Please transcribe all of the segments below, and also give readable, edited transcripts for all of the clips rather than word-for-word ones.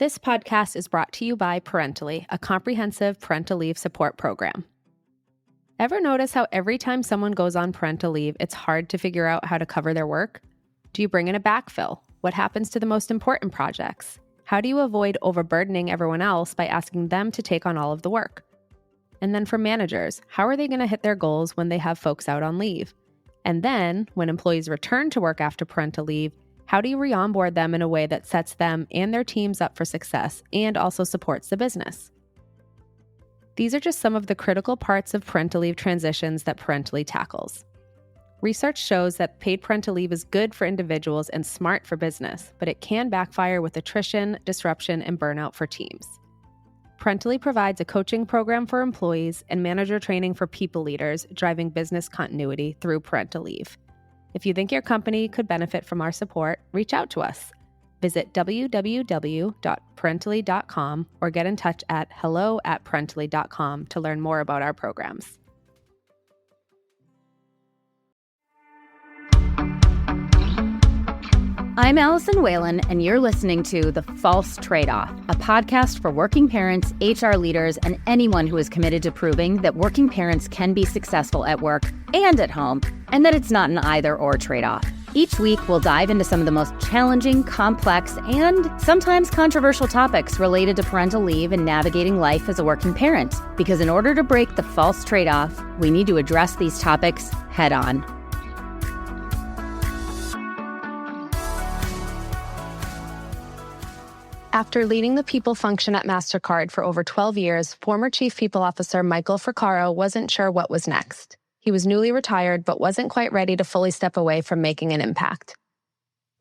This podcast is brought to you by Parentally, a comprehensive parental leave support program. Ever notice how every time someone goes on parental leave, it's hard to figure out how to cover their work? Do you bring in a backfill? What happens to the most important projects? How do you avoid overburdening everyone else by asking them to take on all of the work? And then for managers, how are they going to hit their goals when they have folks out on leave? And then, when employees return to work after parental leave, how do you re-onboard them in a way that sets them and their teams up for success and also supports the business? These are just some of the critical parts of parental leave transitions that Parentally tackles. Research shows that paid parental leave is good for individuals and smart for business, but it can backfire with attrition, disruption, and burnout for teams. Parentally provides a coaching program for employees and manager training for people leaders, driving business continuity through parental leave. If you think your company could benefit from our support, reach out to us. Visit www.parentaly.com or get in touch at hello@parentaly.com to learn more about our programs. I'm Allison Whalen, and you're listening to The False Trade-Off, a podcast for working parents, HR leaders, and anyone who is committed to proving that working parents can be successful at work and at home, and that it's not an either-or trade-off. Each week, we'll dive into some of the most challenging, complex, and sometimes controversial topics related to parental leave and navigating life as a working parent. Because in order to break the false trade-off, we need to address these topics head-on. After leading the people function at Mastercard for over 12 years, former Chief People Officer Michael Fraccaro wasn't sure what was next. He was newly retired, but wasn't quite ready to fully step away from making an impact.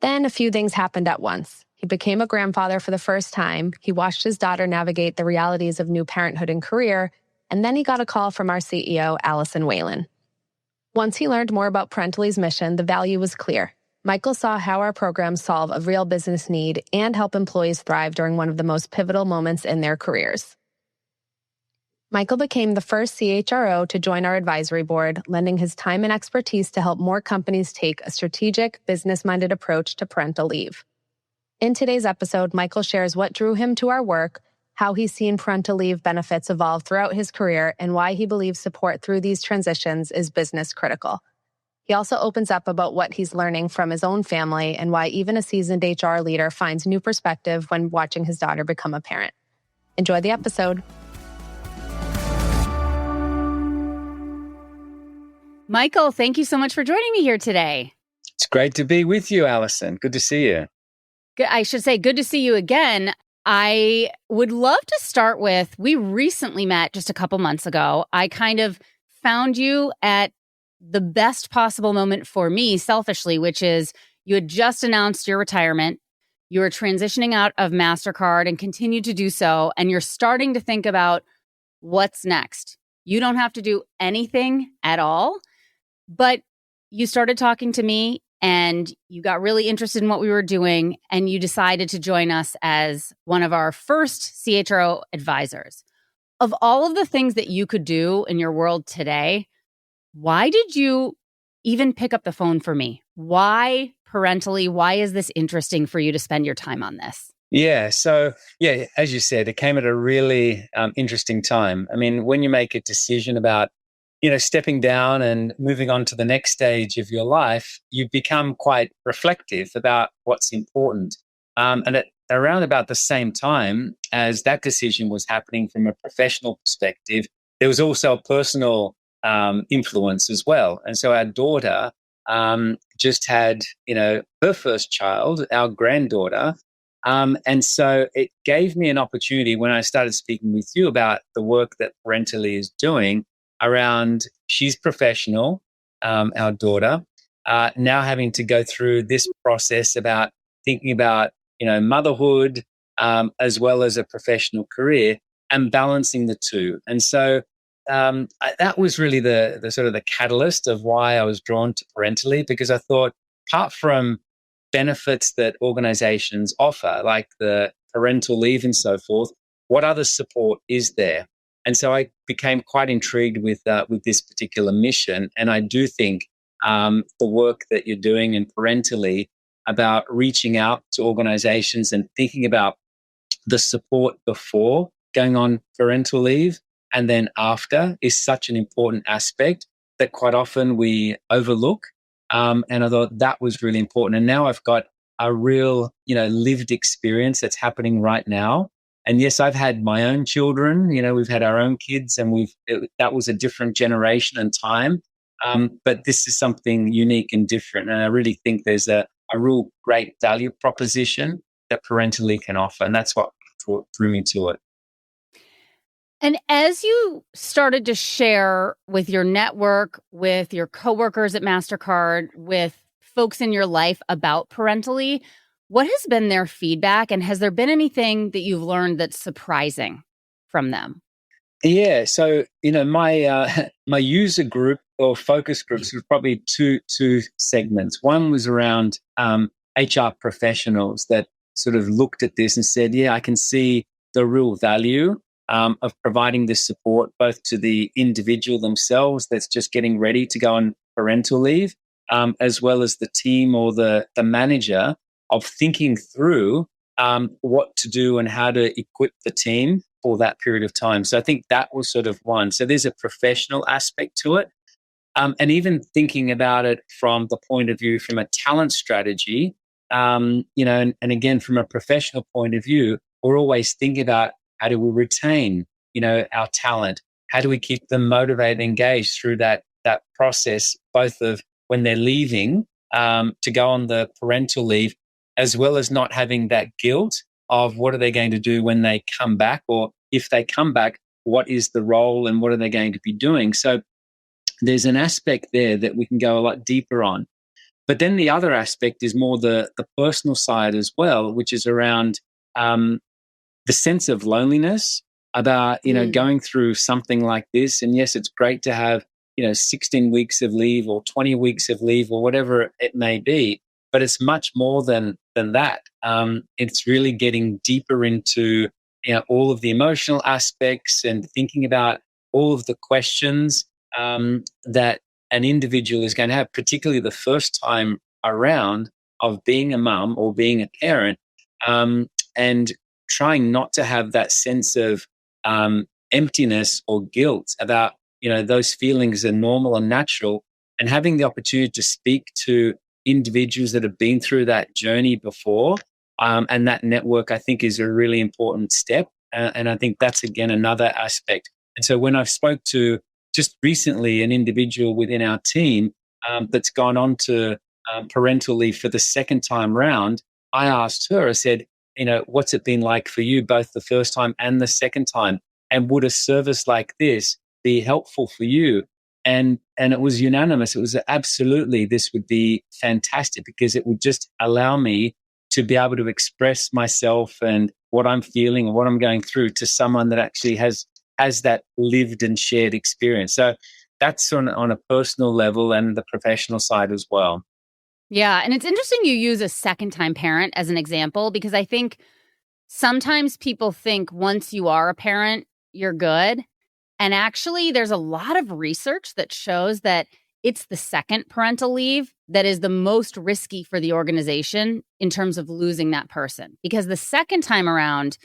Then a few things happened at once. He became a grandfather for the first time, he watched his daughter navigate the realities of new parenthood and career, and then he got a call from our CEO, Allison Whalen. Once he learned more about Parentally's mission, the value was clear. Michael saw how our programs solve a real business need and help employees thrive during one of the most pivotal moments in their careers. Michael became the first CHRO to join our advisory board, lending his time and expertise to help more companies take a strategic, business-minded approach to parental leave. In today's episode, Michael shares what drew him to our work, how he's seen parental leave benefits evolve throughout his career, and why he believes support through these transitions is business critical. He also opens up about what he's learning from his own family and why even a seasoned HR leader finds new perspective when watching his daughter become a parent. Enjoy the episode. Michael, thank you so much for joining me here today. It's great to be with you, Allison. Good to see you. I should say good to see you again. I would love to start with, we recently met just a couple months ago. I kind of found you at the best possible moment for me, selfishly, which is you had just announced your retirement. You were transitioning out of Mastercard and continue to do so. And you're starting to think about what's next. You don't have to do anything at all, but you started talking to me and you got really interested in what we were doing. And you decided to join us as one of our first CHRO advisors. Of all of the things that you could do in your world today, why did you even pick up the phone for me? Why Parentally? Why is this interesting for you to spend your time on this? So as you said, it came at a really interesting time. I mean, when you make a decision about, stepping down and moving on to the next stage of your life, you become quite reflective about what's important. And at around about the same time as that decision was happening from a professional perspective, there was also a personal influence as well. And so our daughter just had, her first child, our granddaughter. And so it gave me an opportunity when I started speaking with you about the work that Parentally is doing around, she's professional, our daughter, now having to go through this process about thinking about, motherhood, as well as a professional career and balancing the two. And so that was really the sort of the catalyst of why I was drawn to Parentally, because I thought, apart from benefits that organizations offer, like the parental leave and so forth, what other support is there? And so I became quite intrigued with this particular mission. And I do think the work that you're doing in Parentally about reaching out to organizations and thinking about the support before going on parental leave and then after is such an important aspect that quite often we overlook. And I thought that was really important. And now I've got a real, lived experience that's happening right now. And yes, I've had my own children, we've had our own kids, and that was a different generation and time. But this is something unique and different. And I really think there's a real great value proposition that Parentally can offer. And that's what drew me to it. And as you started to share with your network, with your coworkers at Mastercard, with folks in your life about Parentally, what has been their feedback? And has there been anything that you've learned that's surprising from them? Yeah. So, my my user group or focus groups were probably two segments. One was around HR professionals that sort of looked at this and said, yeah, I can see the real value of providing this support both to the individual themselves that's just getting ready to go on parental leave, as well as the team or the manager of thinking through what to do and how to equip the team for that period of time. So I think that was sort of one. So there's a professional aspect to it. And even thinking about it from the point of view from a talent strategy, and again, from a professional point of view, we're always thinking about how do we retain, our talent? How do we keep them motivated, engaged through that process, both of when they're leaving to go on the parental leave, as well as not having that guilt of what are they going to do when they come back, or if they come back, what is the role and what are they going to be doing? So there's an aspect there that we can go a lot deeper on. But then the other aspect is more the personal side as well, which is around the sense of loneliness about, going through something like this. And yes, it's great to have, 16 weeks of leave or 20 weeks of leave or whatever it may be, but it's much more than that. It's really getting deeper into, all of the emotional aspects and thinking about all of the questions that an individual is going to have, particularly the first time around of being a mum or being a parent, and trying not to have that sense of emptiness or guilt about, those feelings are normal and natural, and having the opportunity to speak to individuals that have been through that journey before. And that network, I think, is a really important step. And I think that's, again, another aspect. And so when I spoke to just recently an individual within our team that's gone on to parental leave for the second time round, I asked her, I said, what's it been like for you both the first time and the second time? And would a service like this be helpful for you? And it was unanimous. It was absolutely, this would be fantastic because it would just allow me to be able to express myself and what I'm feeling and what I'm going through to someone that actually has that lived and shared experience. So that's on a personal level and the professional side as well. Yeah. And it's interesting you use a second-time parent as an example, because I think sometimes people think once you are a parent, you're good. And actually, there's a lot of research that shows that it's the second parental leave that is the most risky for the organization in terms of losing that person. Because the second time around,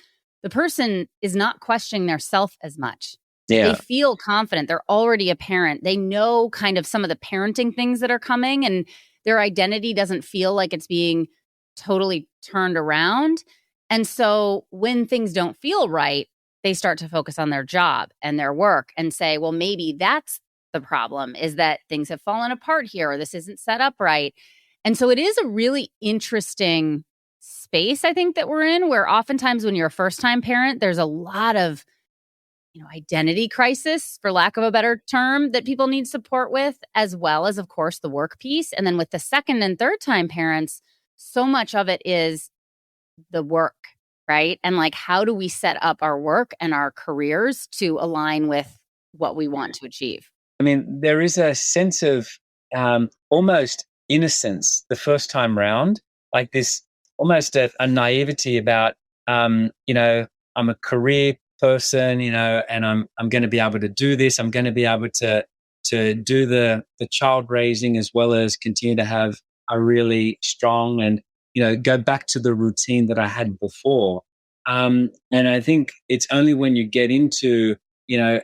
the person is not questioning their self as much. Yeah. They feel confident. They're already a parent. They know kind of some of the parenting things that are coming, and their identity doesn't feel like it's being totally turned around. And so when things don't feel right, they start to focus on their job and their work and say, well, maybe that's the problem, is that things have fallen apart here, or this isn't set up right. And so it is a really interesting space, I think, that we're in, where oftentimes when you're a first-time parent, there's a lot of identity crisis, for lack of a better term, that people need support with, as well as, of course, the work piece. And then with the second and third time parents, so much of it is the work, right? And like, how do we set up our work and our careers to align with what we want to achieve? I mean, there is a sense of almost innocence the first time round, like this almost a naivety about, I'm a career person, and I'm going to be able to do this. I'm going to be able to do the child raising as well as continue to have a really strong and, go back to the routine that I had before. And I think it's only when you get into,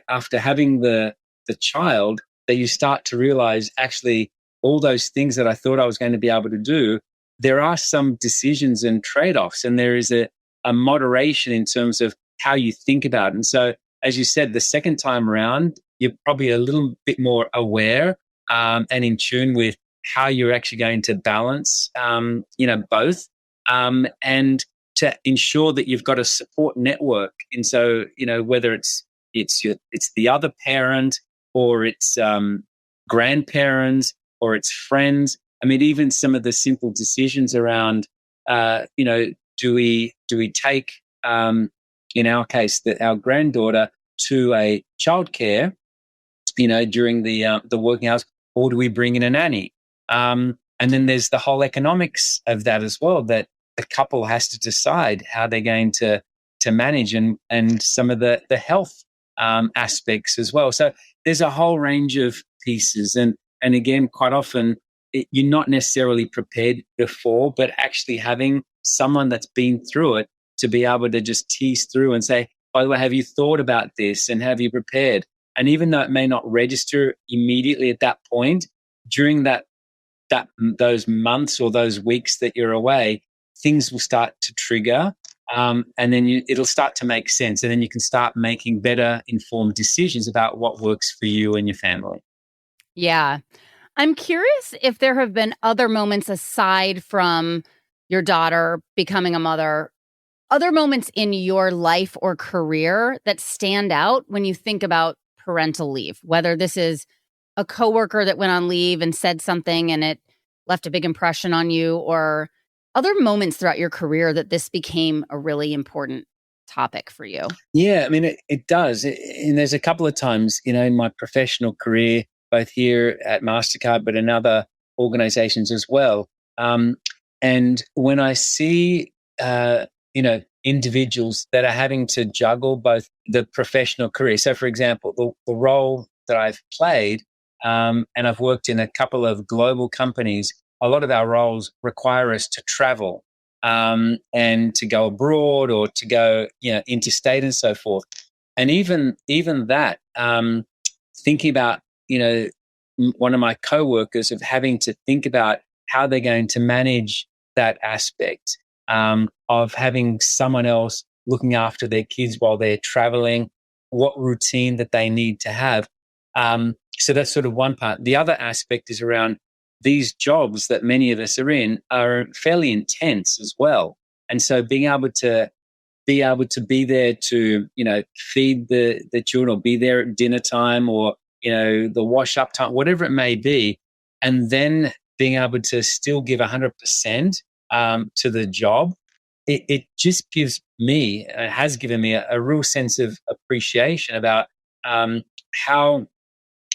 after having the child, that you start to realize actually all those things that I thought I was going to be able to do, there are some decisions and trade-offs, and there is a moderation in terms of how you think about it. And so, as you said, the second time around, you're probably a little bit more aware and in tune with how you're actually going to balance, both, and to ensure that you've got a support network. And so, whether it's the other parent, or it's grandparents, or it's friends. I mean, even some of the simple decisions around, do we take, in our case, our granddaughter to a childcare, during the working hours, or do we bring in a nanny? And then there's the whole economics of that as well, that the couple has to decide how they're going to manage, and some of the health aspects as well. So there's a whole range of pieces, and again, quite often you're not necessarily prepared before, but actually having someone that's been through it to be able to just tease through and say, by the way, have you thought about this, and have you prepared? And even though it may not register immediately at that point, during those months or those weeks that you're away, things will start to trigger, and then it'll start to make sense, and then you can start making better informed decisions about what works for you and your family. Yeah. I'm curious if there have been other moments aside from your daughter becoming a mother, other moments in your life or career that stand out when you think about parental leave, whether this is a coworker that went on leave and said something and it left a big impression on you, or other moments throughout your career that this became a really important topic for you. Yeah, I mean, it does. And there's a couple of times, in my professional career, both here at Mastercard, but in other organizations as well. And when I see, individuals that are having to juggle both the professional career. So, for example, the role that I've played, and I've worked in a couple of global companies, a lot of our roles require us to travel, and to go abroad, or to go, interstate and so forth. And even that, thinking about, one of my coworkers of having to think about how they're going to manage that aspect, of having someone else looking after their kids while they're traveling, what routine that they need to have. So that's sort of one part. The other aspect is around these jobs that many of us are in are fairly intense as well. And so being able to be there to, feed the children, or be there at dinner time, or, the wash up time, whatever it may be. And then being able to still give 100% to the job, it just gives me, it has given me a real sense of appreciation about how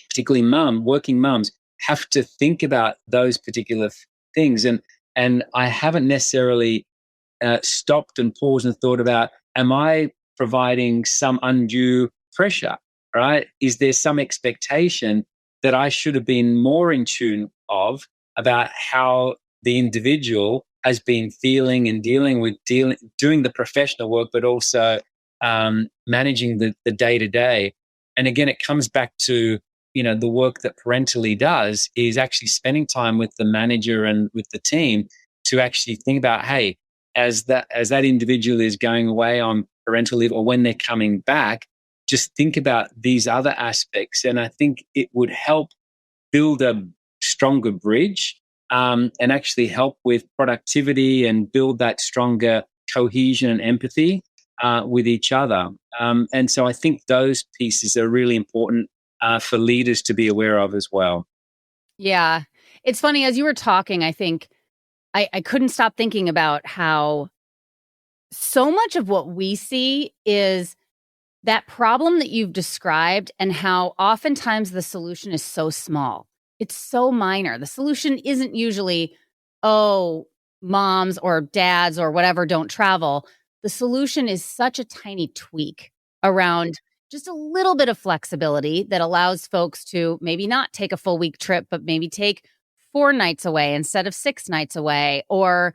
particularly working mums have to think about those particular things. And I haven't necessarily stopped and paused and thought about, am I providing some undue pressure, right? Is there some expectation that I should have been more in tune of about how the individual has been feeling and doing the professional work, but also managing the day-to-day. And again, it comes back to, the work that Parentally does is actually spending time with the manager and with the team to actually think about, hey, as that individual is going away on parental leave, or when they're coming back, just think about these other aspects. And I think it would help build a stronger bridge, and actually help with productivity and build that stronger cohesion and empathy with each other. And so I think those pieces are really important for leaders to be aware of as well. Yeah. It's funny, as you were talking, I think I couldn't stop thinking about how so much of what we see is that problem that you've described, and how oftentimes the solution is so small. It's so minor. The solution isn't usually, moms or dads or whatever don't travel. The solution is such a tiny tweak around just a little bit of flexibility that allows folks to maybe not take a full week trip, but maybe take 4 nights away instead of 6 nights away, or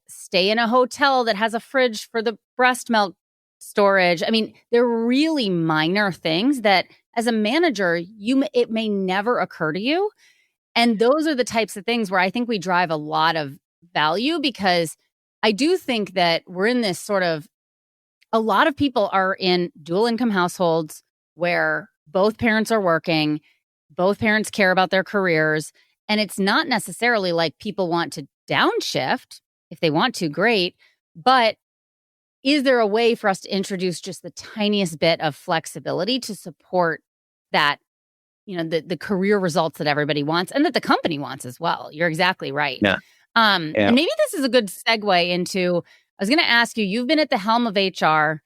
stay in a hotel that has a fridge for the breast milk storage. I mean, they're really minor things that as a manager, it may never occur to you. And those are the types of things where I think we drive a lot of value, because I do think that we're in this sort of, a lot of people are in dual income households where both parents are working, both parents care about their careers. And it's not necessarily like people want to downshift. If they want to, great. But is there a way for us to introduce just the tiniest bit of flexibility to support that, the career results that everybody wants and that the company wants as well? You're exactly right. Yeah. And maybe this is a good segue into, I was going to ask you, you've been at the helm of HR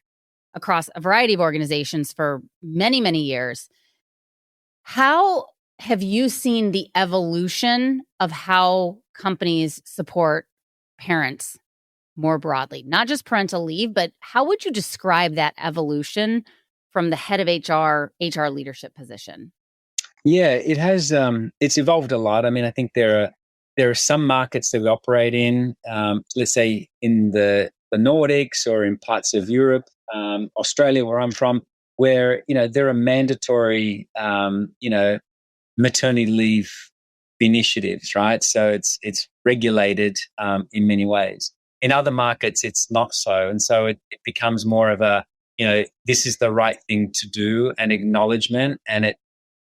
across a variety of organizations for many, many years. How have you seen the evolution of how companies support parents more broadly? Not just parental leave, but how would you describe that evolution from the head of HR leadership position? Yeah, it has. It's evolved a lot. I mean, I think there are some markets that we operate in, let's say in the Nordics or in parts of Europe, Australia, where I'm from, where there are mandatory, maternity leave initiatives, right? So it's regulated in many ways. In other markets, it's not so, and so it becomes more of a this is the right thing to do, an acknowledgement, and it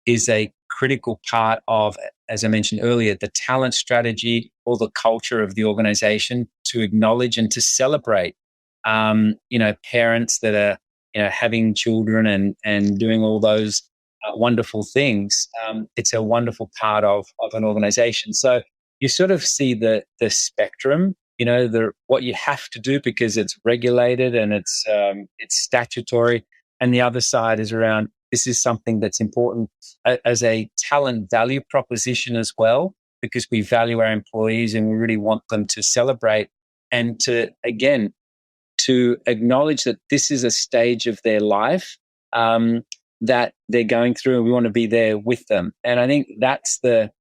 is a critical part of, as I mentioned earlier, the talent strategy or the culture of the organization to acknowledge and to celebrate, parents that are, having children and doing all those wonderful things. It's a wonderful part of an organization. So you sort of see the spectrum, what you have to do because it's regulated and it's statutory. And the other side is around, this is something that's important as a talent value proposition as well, because we value our employees and we really want them to celebrate and to acknowledge that this is a stage of their life that they're going through, and we want to be there with them. And I think that's the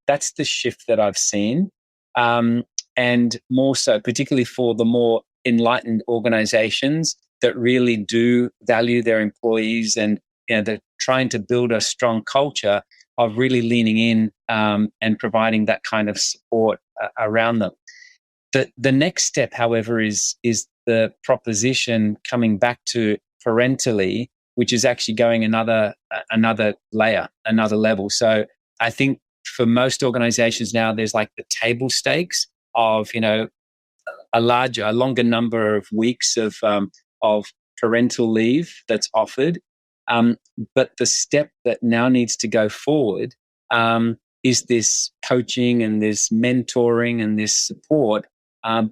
shift that I've seen, and more so, particularly for the more enlightened organizations that really do value their employees, and they're trying to build a strong culture of really leaning in and providing that kind of support around them. The next step, however, is the proposition coming back to Parentally, which is actually going another layer, another level. So I think for most organizations now, there's like the table stakes of a longer number of weeks of parental leave that's offered. But the step that now needs to go forward is this coaching and this mentoring and this support,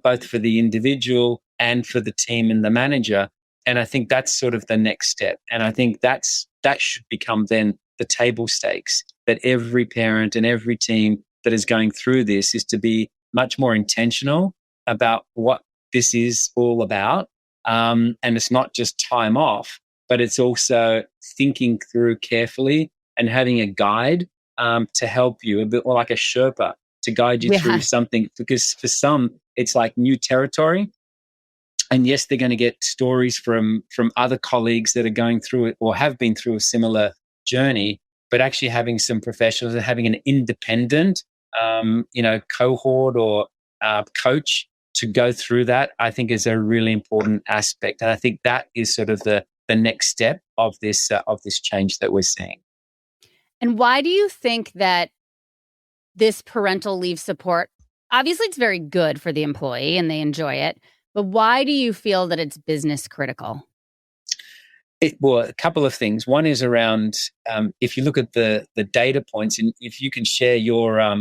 both for the individual and for the team and the manager. And I think that's sort of the next step. And I think that should become then the table stakes, that every parent and every team that is going through this is to be much more intentional about what this is all about. And it's not just time off, but it's also thinking through carefully and having a guide to help you, a bit more like a Sherpa to guide you through something. Because for some, it's like new territory. And yes, they're going to get stories from other colleagues that are going through it or have been through a similar journey, but actually having some professionals and having an independent, cohort or coach to go through that, I think is a really important aspect. And I think that is sort of the next step of this change that we're seeing. And why do you think that this parental leave support, obviously it's very good for the employee and they enjoy it, but why do you feel that it's business critical? Well, a couple of things. One is around if you look at the data points, and if you can share your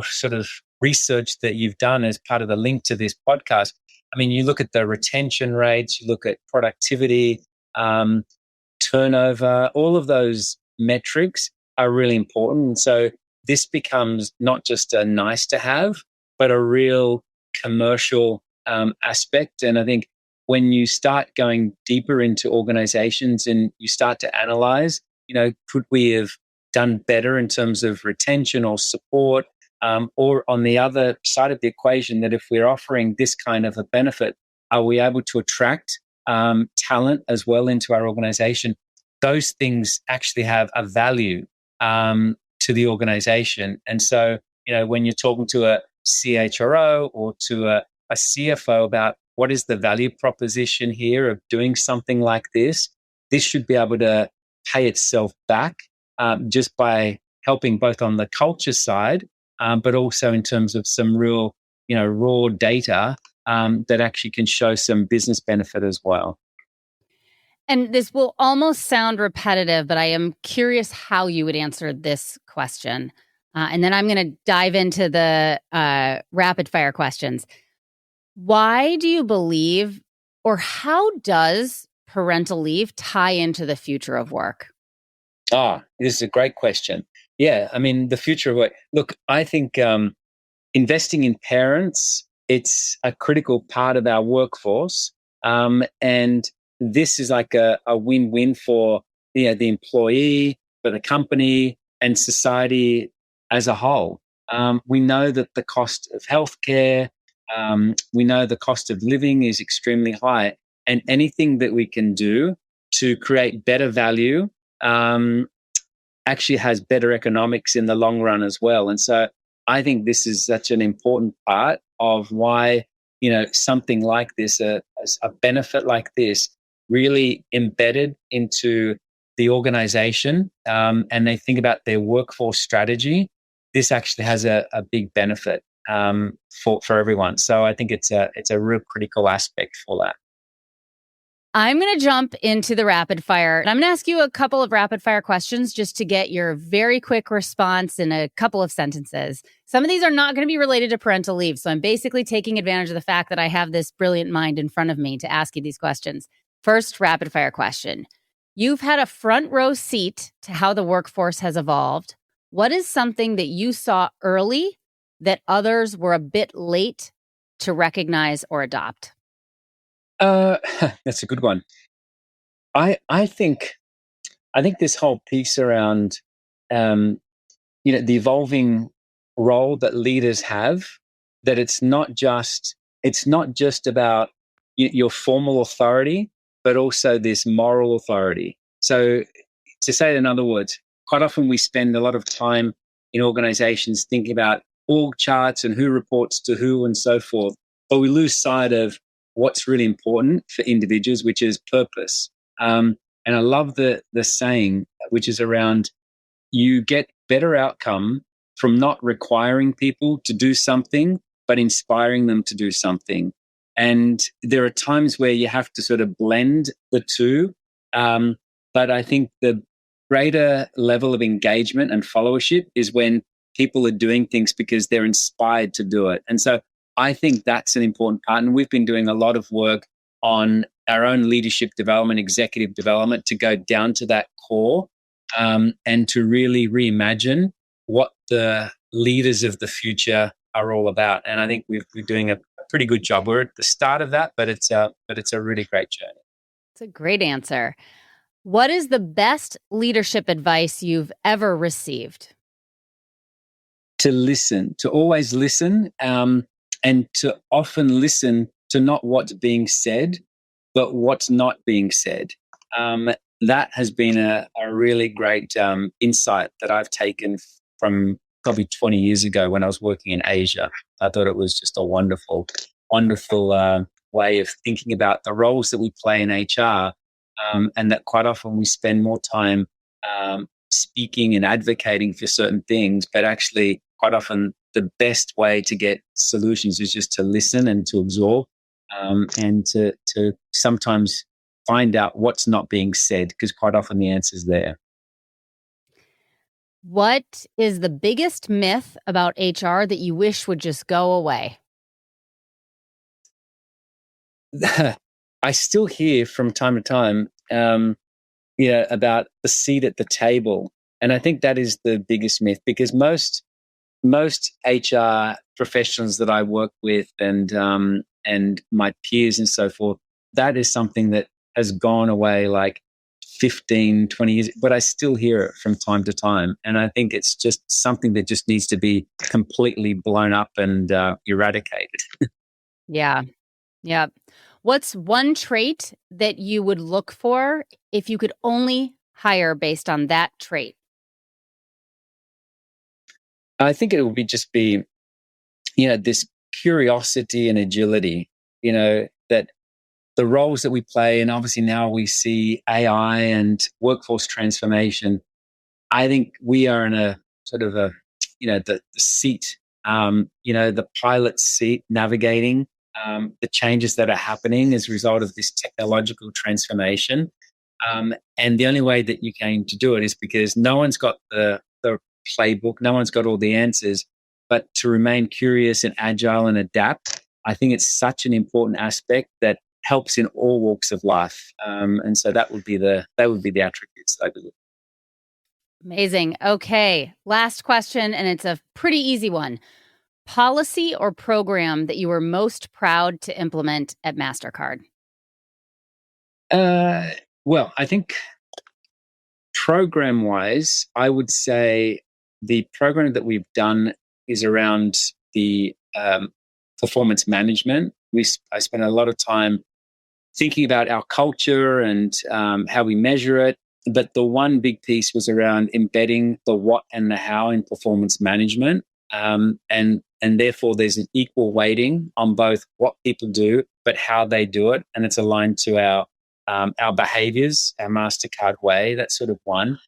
sort of research that you've done as part of the link to this podcast. I mean, you look at the retention rates, you look at productivity, turnover, all of those metrics are really important. And so this becomes not just a nice to have, but a real commercial aspect. And I think when you start going deeper into organizations and you start to analyze, could we have done better in terms of retention or support? Or on the other side of the equation, that if we're offering this kind of a benefit, are we able to attract talent as well into our organization? Those things actually have a value to the organization. And so, when you're talking to a CHRO or to a CFO about what is the value proposition here of doing something like this should be able to pay itself back just by helping both on the culture side, but also in terms of some real, raw data that actually can show some business benefit as well. And this will almost sound repetitive, but I am curious how you would answer this question. And then I'm going to dive into the rapid fire questions. Why do you believe, or how does parental leave tie into the future of work? This is a great question. Yeah, I mean, the future of work. Look, I think investing in parents, it's a critical part of our workforce. And this is like a win-win for the employee, for the company, and society as a whole. We know that the cost of healthcare, we know the cost of living is extremely high, and anything that we can do to create better value actually has better economics in the long run as well. And so I think this is such an important part of why, something like this, a benefit like this, really embedded into the organization, and they think about their workforce strategy. This actually has a big benefit for everyone. So I think it's a real critical aspect for that. I'm going to jump into the rapid fire. I'm going to ask you a couple of rapid fire questions just to get your very quick response in a couple of sentences. Some of these are not going to be related to parental leave. So I'm basically taking advantage of the fact that I have this brilliant mind in front of me to ask you these questions. First rapid fire question. You've had a front row seat to how the workforce has evolved. What is something that you saw early that others were a bit late to recognize or adopt? That's a good one. I think this whole piece around, the evolving role that leaders have, that it's not just about your formal authority, but also this moral authority. So to say it in other words, quite often we spend a lot of time in organizations thinking about org charts and who reports to who and so forth, but we lose sight of what's really important for individuals, which is purpose. And I love the saying, which is around, you get better outcome from not requiring people to do something, but inspiring them to do something. And there are times where you have to sort of blend the two. But I think the greater level of engagement and followership is when people are doing things because they're inspired to do it. And so I think that's an important part. And we've been doing a lot of work on our own leadership development, executive development, to go down to that core and to really reimagine what the leaders of the future are all about. And I think we're doing a pretty good job. We're at the start of that, but it's a really great journey. It's a great answer. What is the best leadership advice you've ever received? To listen, to always listen, and to often listen to not what's being said, but what's not being said. That has been a really great insight that I've taken from probably 20 years ago when I was working in Asia. I thought it was just a wonderful way of thinking about the roles that we play in HR, and that quite often we spend more time speaking and advocating for certain things, but actually quite often the best way to get solutions is just to listen and to absorb, and to sometimes find out what's not being said, because quite often the answer's there. What is the biggest myth about HR that you wish would just go away? I still hear from time to time, about the seat at the table. And I think that is the biggest myth, because most HR professionals that I work with and my peers and so forth, that is something that has gone away like 15, 20 years, but I still hear it from time to time. And I think it's just something that just needs to be completely blown up and eradicated. Yeah. Yeah. What's one trait that you would look for if you could only hire based on that trait? I think it would just be, this curiosity and agility, that the roles that we play, and obviously now we see AI and workforce transformation. I think we are in a sort of the seat, the pilot seat navigating the changes that are happening as a result of this technological transformation. And the only way that you're going to do it is because no one's got the playbook, no one's got all the answers, but to remain curious and agile and adapt, I think it's such an important aspect that helps in all walks of life. And so that would be the attributes that I believe. Amazing. Okay. Last question, and it's a pretty easy one. Policy or program that you were most proud to implement at Mastercard? Well, I think program-wise, I would say the program that we've done is around the performance management. I spent a lot of time thinking about our culture and how we measure it. But the one big piece was around embedding the what and the how in performance management. And therefore, there's an equal weighting on both what people do, but how they do it. And it's aligned to our behaviors, our Mastercard way. That's sort of one.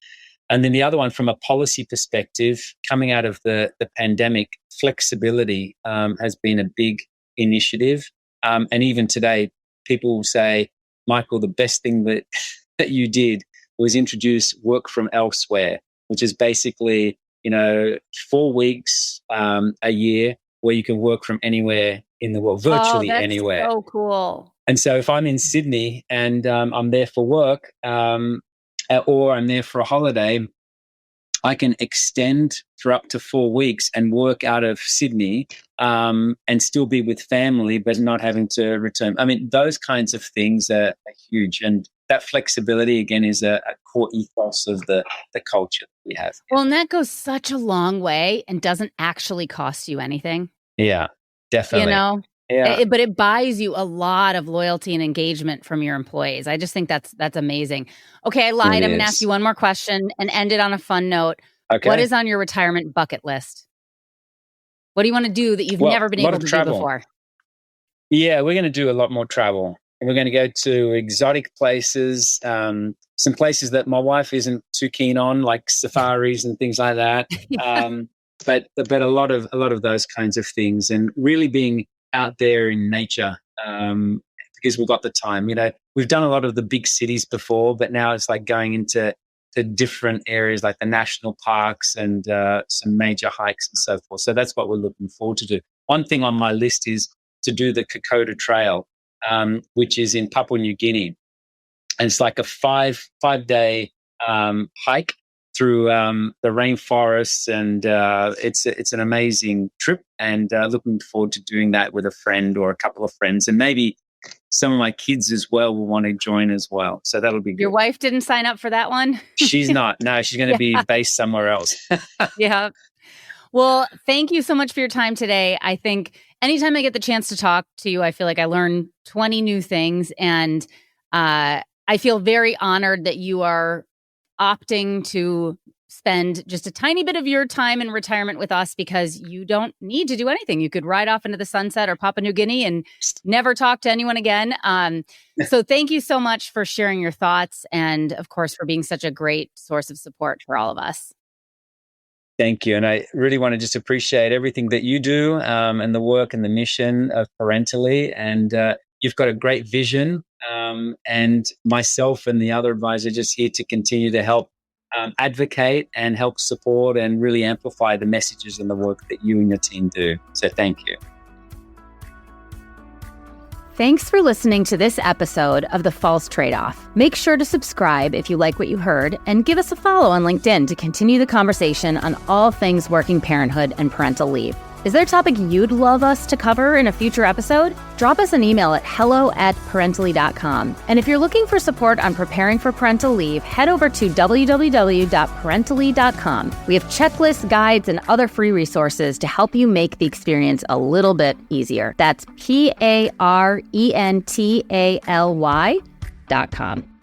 And then the other one, from a policy perspective, coming out of the pandemic, flexibility has been a big initiative. And even today, people will say, Michael, the best thing that you did was introduce work from elsewhere, which is basically, 4 weeks a year where you can work from anywhere in the world, virtually anywhere. Oh, cool. And so if I'm in Sydney and I'm there for work or I'm there for a holiday, I can extend for up to 4 weeks and work out of Sydney and still be with family, but not having to return. I mean, those kinds of things are huge. And that flexibility, again, is a core ethos of the culture that we have. Well, and that goes such a long way and doesn't actually cost you anything. Yeah, definitely. Yeah. But it buys you a lot of loyalty and engagement from your employees. I just think that's amazing. Okay, I lied. I'm going to ask you one more question and end it on a fun note. Okay. What is on your retirement bucket list? What do you want to do that you've never been able to do before? Yeah, we're going to do a lot more travel. And we're going to go to exotic places, some places that my wife isn't too keen on, like safaris and things like that. But a lot of those kinds of things, and really being out there in nature because we've got the time. We've done a lot of the big cities before, but now it's like going into different areas like the national parks and some major hikes and so forth. So that's what we're looking forward to do. One thing on my list is to do the Kokoda Trail, which is in Papua New Guinea. And it's like a five-day hike through the rainforests, and it's an amazing trip, and looking forward to doing that with a friend or a couple of friends, and maybe some of my kids as well will want to join as well. So that'll be good. Your wife didn't sign up for that one? She's not. No, she's going to be based somewhere else. Yeah. Well, thank you so much for your time today. I think anytime I get the chance to talk to you, I feel like I learn 20 new things, and I feel very honored that you are opting to spend just a tiny bit of your time in retirement with us, because you don't need to do anything. You could ride off into the sunset or Papua New Guinea and never talk to anyone again. So thank you so much for sharing your thoughts, and of course for being such a great source of support for all of us. Thank you. And I really want to just appreciate everything that you do and the work and the mission of Parentaly. And you've got a great vision. And myself and the other advisor are just here to continue to help advocate and help support and really amplify the messages and the work that you and your team do. So thank you. Thanks for listening to this episode of The False Trade-Off. Make sure to subscribe if you like what you heard, and give us a follow on LinkedIn to continue the conversation on all things working parenthood and parental leave. Is there a topic you'd love us to cover in a future episode? Drop us an email at hello@parentaly.com. And if you're looking for support on preparing for parental leave, head over to www.parentaly.com. We have checklists, guides, and other free resources to help you make the experience a little bit easier. That's PARENTALY.com.